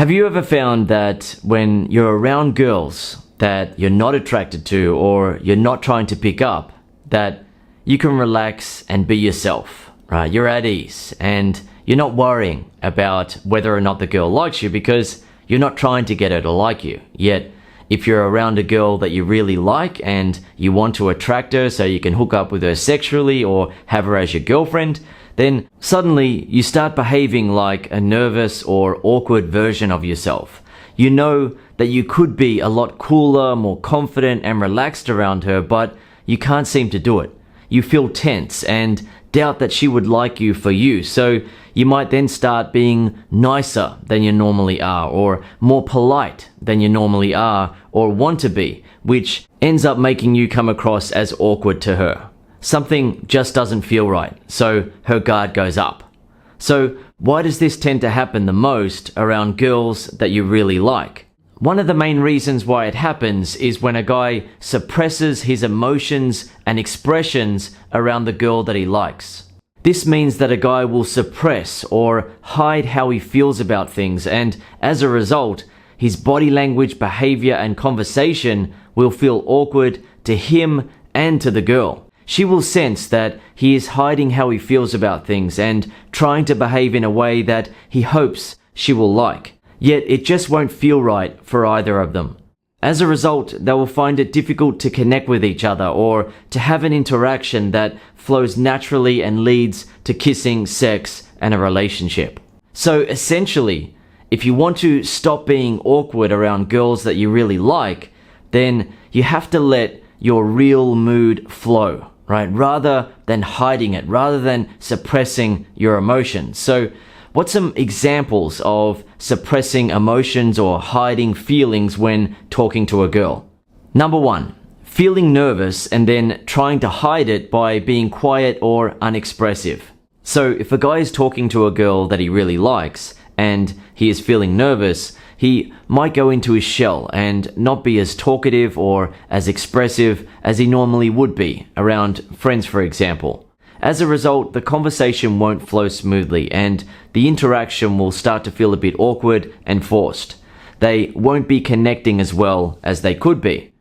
Have you ever found that when you're around girls that you're not attracted to or you're not trying to pick up, that you can relax and be yourself, right? You're at ease and you're not worrying about whether or not the girl likes you because you're not trying to get her to like you. Yet, if you're around a girl that you really like and you want to attract her so you can hook up with her sexually or have her as your girlfriend, then suddenly you start behaving like a nervous or awkward version of yourself. You know that you could be a lot cooler, more confident and relaxed around her, but you can't seem to do it. You feel tense and doubt that she would like you for you, so you might then start being nicer than you normally are, or more polite than you normally are or want to be, which ends up making you come across as awkward to her. Something just doesn't feel right, so her guard goes up. So why does this tend to happen the most around girls that you really like? One of the main reasons why it happens is when a guy suppresses his emotions and expressions around the girl that he likes. This means that a guy will suppress or hide how he feels about things, and as a result, his body language, behavior, and conversation will feel awkward to him and to the girl. She will sense that he is hiding how he feels about things and trying to behave in a way that he hopes she will like. Yet it just won't feel right for either of them. As a result, they will find it difficult to connect with each other or to have an interaction that flows naturally and leads to kissing, sex, and a relationship. So essentially, if you want to stop being awkward around girls that you really like, then you have to let your real mood flow, right? Rather than hiding it, rather than suppressing your emotions. So what's some examples of suppressing emotions or hiding feelings when talking to a girl? Number 1, feeling nervous and then trying to hide it by being quiet or unexpressive. So if a guy is talking to a girl that he really likes and he is feeling nervous, he might go into his shell and not be as talkative or as expressive as he normally would be around friends, for example. As a result, the conversation won't flow smoothly and the interaction will start to feel a bit awkward and forced. They won't be connecting as well as they could be.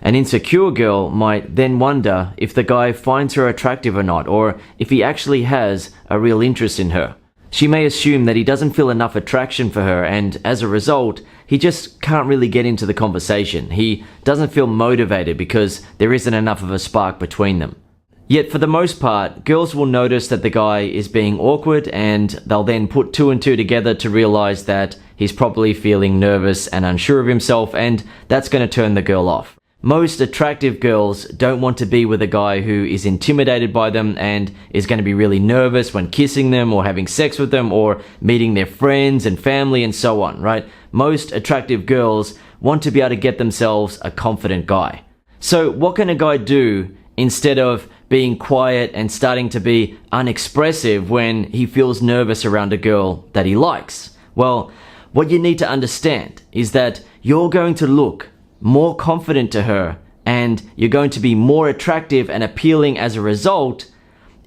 An insecure girl might then wonder if the guy finds her attractive or not, or if he actually has a real interest in her. She may assume that he doesn't feel enough attraction for her, and as a result, he just can't really get into the conversation. He doesn't feel motivated because there isn't enough of a spark between them. Yet for the most part, girls will notice that the guy is being awkward and they'll then put 2 and 2 together to realize that he's probably feeling nervous and unsure of himself, and that's going to turn the girl off. Most attractive girls don't want to be with a guy who is intimidated by them and is going to be really nervous when kissing them or having sex with them or meeting their friends and family and so on, right? Most attractive girls want to be able to get themselves a confident guy. So what can a guy do instead of being quiet and starting to be unexpressive when he feels nervous around a girl that he likes? Well, what you need to understand is that you're going to look more confident to her and you're going to be more attractive and appealing as a result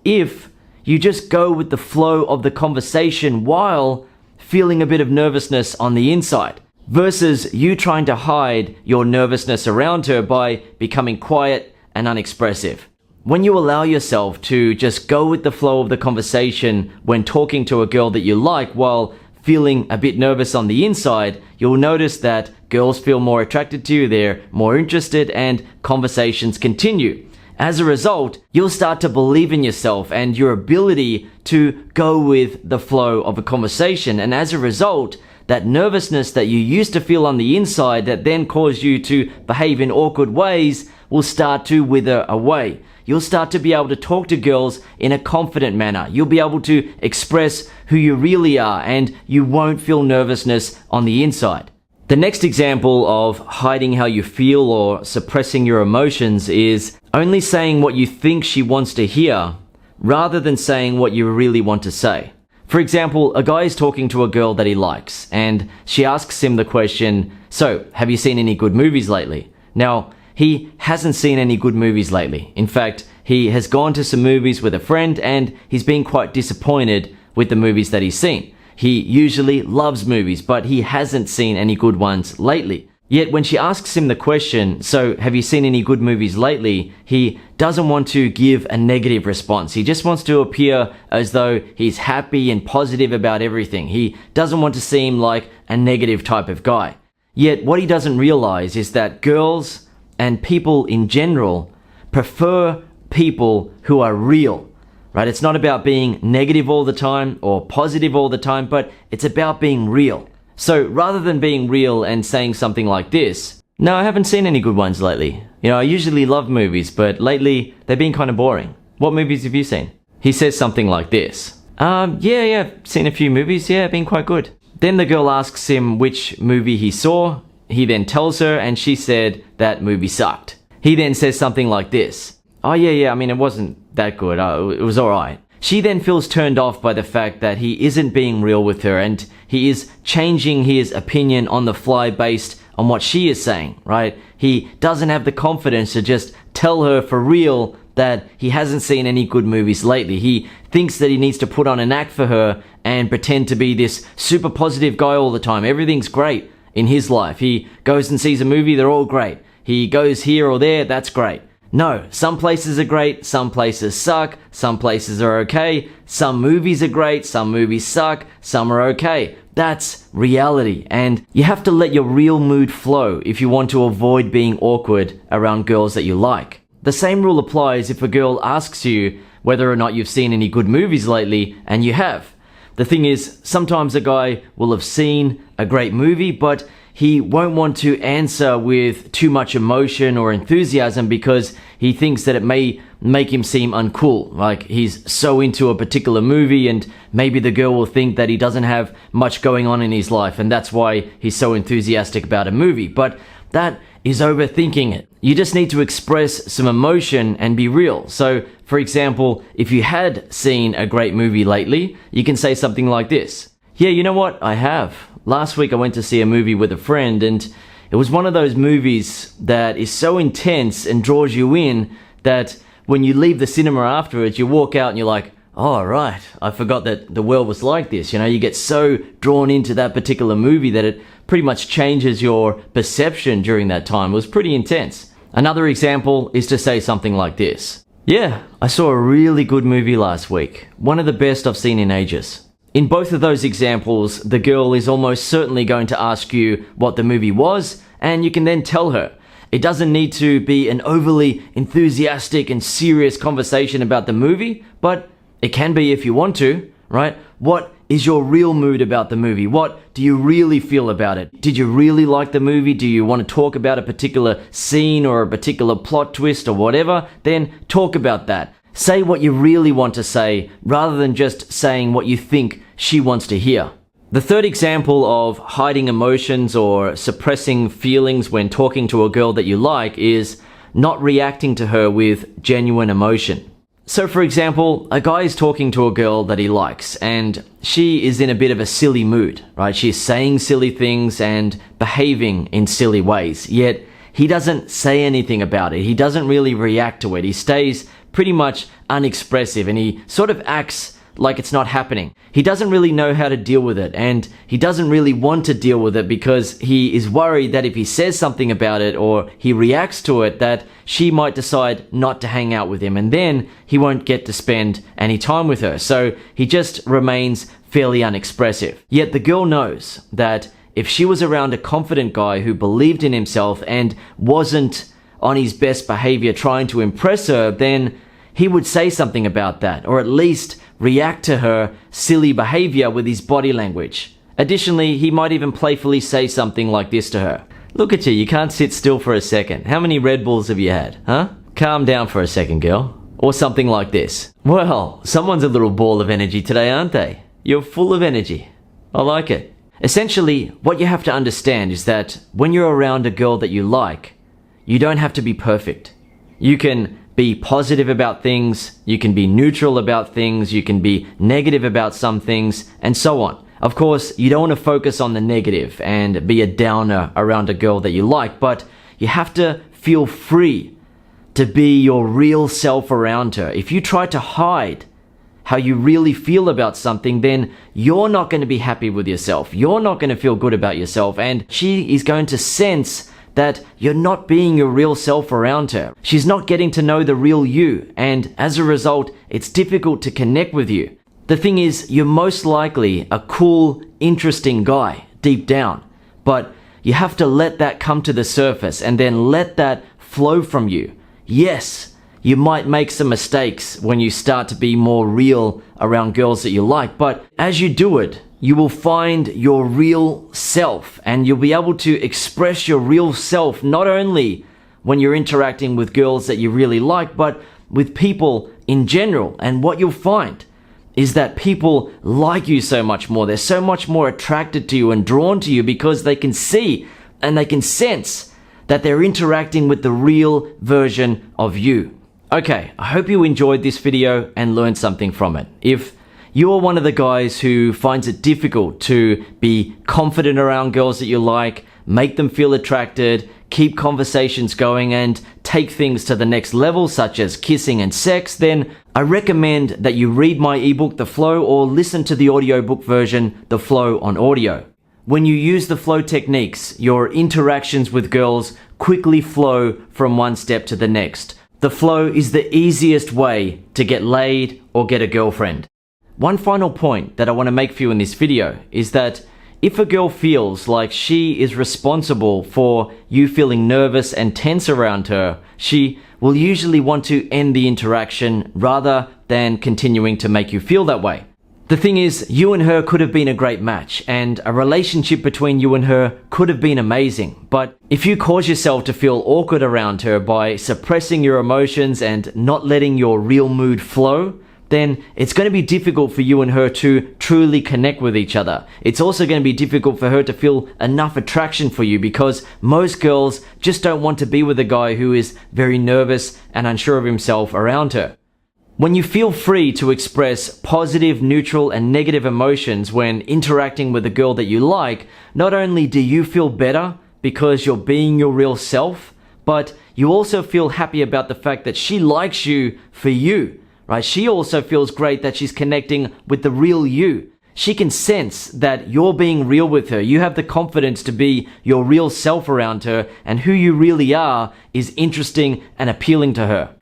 if you just go with the flow of the conversation while feeling a bit of nervousness on the inside, versus you trying to hide your nervousness around her by becoming quiet and unexpressive. When you allow yourself to just go with the flow of the conversation when talking to a girl that you like while feeling a bit nervous on the inside, you'll notice that girls feel more attracted to you, they're more interested, and conversations continue. As a result, you'll start to believe in yourself and your ability to go with the flow of a conversation, and as a result, that nervousness that you used to feel on the inside that then caused you to behave in awkward ways will start to wither away. You'll start to be able to talk to girls in a confident manner. You'll be able to express who you really are, and you won't feel nervousness on the inside. The next example of hiding how you feel or suppressing your emotions is only saying what you think she wants to hear rather than saying what you really want to say. For example, a guy is talking to a girl that he likes and she asks him the question, "So, have you seen any good movies lately?" Now, he hasn't seen any good movies lately. In fact, he has gone to some movies with a friend and he's been quite disappointed with the movies that he's seen. He usually loves movies, but he hasn't seen any good ones lately. Yet when she asks him the question, so have you seen any good movies lately? He doesn't want to give a negative response. He just wants to appear as though he's happy and positive about everything. He doesn't want to seem like a negative type of guy. Yet what he doesn't realize is that girls and people in general prefer people who are real, right? It's not about being negative all the time or positive all the time, but it's about being real. So rather than being real and saying something like this, no, I haven't seen any good ones lately. I usually love movies, but lately they've been kind of boring. What movies have you seen? He says something like this. Yeah, I've seen a few movies. Yeah, been quite good. Then the girl asks him which movie he saw. He then tells her, and she said that movie sucked. He then says something like this. Oh yeah, I mean, it wasn't that good. It was alright. She then feels turned off by the fact that he isn't being real with her and he is changing his opinion on the fly based on what she is saying, right? He doesn't have the confidence to just tell her for real that he hasn't seen any good movies lately. He thinks that he needs to put on an act for her and pretend to be this super positive guy all the time. Everything's great in his life. He goes and sees a movie, they're all great. He goes here or there, that's great. No, some places are great, some places suck, some places are okay, some movies are great, some movies suck, some are okay. That's reality, and you have to let your real mood flow if you want to avoid being awkward around girls that you like. The same rule applies if a girl asks you whether or not you've seen any good movies lately, and you have. The thing is, sometimes a guy will have seen a great movie, but he won't want to answer with too much emotion or enthusiasm because he thinks that it may make him seem uncool. Like he's so into a particular movie and maybe the girl will think that he doesn't have much going on in his life and that's why he's so enthusiastic about a movie. But that is overthinking it. You just need to express some emotion and be real. So, for example, if you had seen a great movie lately, you can say something like this. Yeah, you know what? I have. Last week I went to see a movie with a friend and it was one of those movies that is so intense and draws you in that when you leave the cinema afterwards, you walk out and you're like, oh, right, I forgot that the world was like this. You get so drawn into that particular movie that it pretty much changes your perception during that time. It was pretty intense. Another example is to say something like this. Yeah, I saw a really good movie last week. One of the best I've seen in ages. In both of those examples, the girl is almost certainly going to ask you what the movie was, and you can then tell her. It doesn't need to be an overly enthusiastic and serious conversation about the movie, but it can be if you want to, right? What is your real mood about the movie? What do you really feel about it? Did you really like the movie? Do you want to talk about a particular scene or a particular plot twist or whatever? Then talk about that. Say what you really want to say rather than just saying what you think she wants to hear. The third example of hiding emotions or suppressing feelings when talking to a girl that you like is not reacting to her with genuine emotion. So for example, a guy is talking to a girl that he likes and she is in a bit of a silly mood, right? She's saying silly things and behaving in silly ways, yet he doesn't say anything about it. He doesn't really react to it. He stays pretty much unexpressive and he sort of acts like it's not happening. He doesn't really know how to deal with it and he doesn't really want to deal with it because he is worried that if he says something about it or he reacts to it that she might decide not to hang out with him and then he won't get to spend any time with her. So he just remains fairly unexpressive. Yet the girl knows that if she was around a confident guy who believed in himself and wasn't on his best behavior trying to impress her, then he would say something about that, or at least react to her silly behavior with his body language. Additionally, he might even playfully say something like this to her. Look at you, you can't sit still for a second. How many Red Bulls have you had, huh? Calm down for a second, girl. Or something like this. Well, someone's a little ball of energy today, aren't they? You're full of energy. I like it. Essentially, what you have to understand is that when you're around a girl that you like, you don't have to be perfect. You can be positive about things, you can be neutral about things, you can be negative about some things, and so on. Of course, you don't want to focus on the negative and be a downer around a girl that you like, but you have to feel free to be your real self around her. If you try to hide how you really feel about something, then you're not going to be happy with yourself. You're not going to feel good about yourself. And she is going to sense that you're not being your real self around her. She's not getting to know the real you. And as a result, it's difficult to connect with you. The thing is, you're most likely a cool, interesting guy deep down. But you have to let that come to the surface and then let that flow from you. Yes, you might make some mistakes when you start to be more real around girls that you like, but as you do it, you will find your real self and you'll be able to express your real self not only when you're interacting with girls that you really like, but with people in general. And what you'll find is that people like you so much more. They're so much more attracted to you and drawn to you because they can see and they can sense that they're interacting with the real version of you. Okay, I hope you enjoyed this video and learned something from it. If you're one of the guys who finds it difficult to be confident around girls that you like, make them feel attracted, keep conversations going, and take things to the next level, such as kissing and sex, then I recommend that you read my ebook, The Flow, or listen to the audiobook version, The Flow on Audio. When you use the flow techniques, your interactions with girls quickly flow from one step to the next. The flow is the easiest way to get laid or get a girlfriend. One final point that I want to make for you in this video is that if a girl feels like she is responsible for you feeling nervous and tense around her, she will usually want to end the interaction rather than continuing to make you feel that way. The thing is, you and her could have been a great match, and a relationship between you and her could have been amazing. But if you cause yourself to feel awkward around her by suppressing your emotions and not letting your real mood flow, then it's going to be difficult for you and her to truly connect with each other. It's also going to be difficult for her to feel enough attraction for you because most girls just don't want to be with a guy who is very nervous and unsure of himself around her. When you feel free to express positive, neutral, and negative emotions when interacting with a girl that you like, not only do you feel better because you're being your real self, but you also feel happy about the fact that she likes you for you, right? She also feels great that she's connecting with the real you. She can sense that you're being real with her. You have the confidence to be your real self around her, and who you really are is interesting and appealing to her.